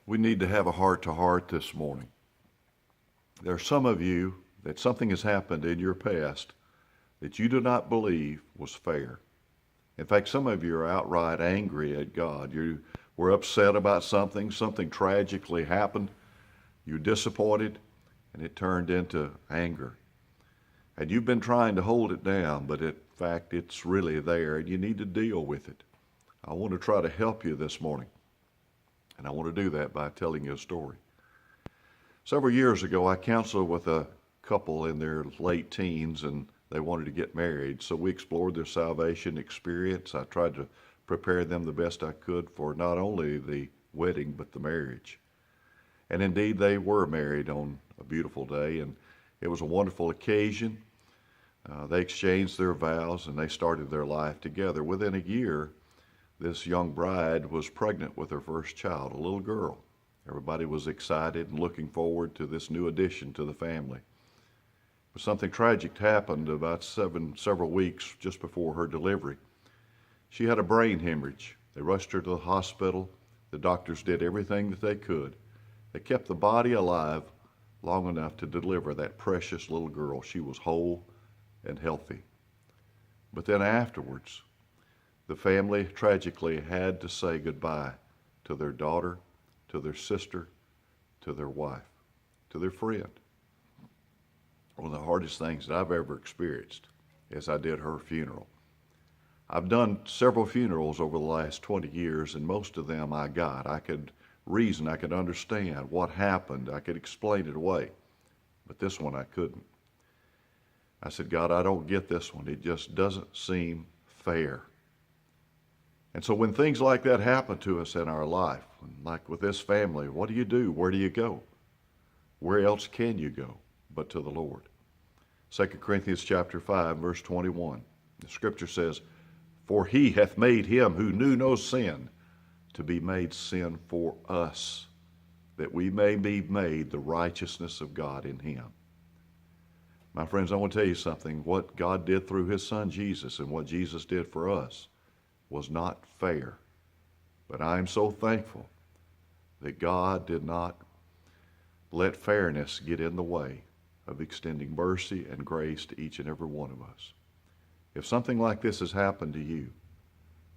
We need to have a heart-to-heart this morning. There are some of you that something has happened in your past that you do not believe was fair. In fact, some of you are outright angry at God. You were upset about something tragically happened, you're disappointed, and it turned into anger. And you've been trying to hold it down, but in fact, it's really there, and you need to deal with it. I want to try to help you this morning, and I want to do that by telling you a story. Several years ago, I counseled with a couple in their late teens, and they wanted to get married. So we explored their salvation experience. I tried to prepare them the best I could for not only the wedding, but the marriage. And indeed, they were married on a beautiful day, and it was a wonderful occasion. They exchanged their vows, and they started their life together. Within a year, this young bride was pregnant with her first child, a little girl. Everybody was excited and looking forward to this new addition to the family. But something tragic happened about several weeks just before her delivery. She had a brain hemorrhage. They rushed her to the hospital. The doctors did everything that they could. They kept the body alive long enough to deliver that precious little girl. She was whole and healthy. But then afterwards, the family tragically had to say goodbye to their daughter, to their sister, to their wife, to their friend. One of the hardest things that I've ever experienced as I did her funeral. I've done several funerals over the last 20 years, and most of them I got. I could reason, I could understand what happened, I could explain it away. But this one I couldn't. I said, God, I don't get this one. It just doesn't seem fair. And so when things like that happen to us in our life, like with this family, what do you do? Where do you go? Where else can you go but to the Lord? 2 Corinthians chapter 5, verse 21. The scripture says, "For he hath made him who knew no sin to be made sin for us, that we may be made the righteousness of God in him." My friends, I want to tell you something. What God did through his son Jesus and what Jesus did for us was not fair. But I am so thankful that God did not let fairness get in the way of extending mercy and grace to each and every one of us. If something like this has happened to you,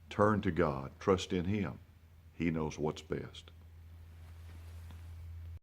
turn to God, trust in him. He knows what's best.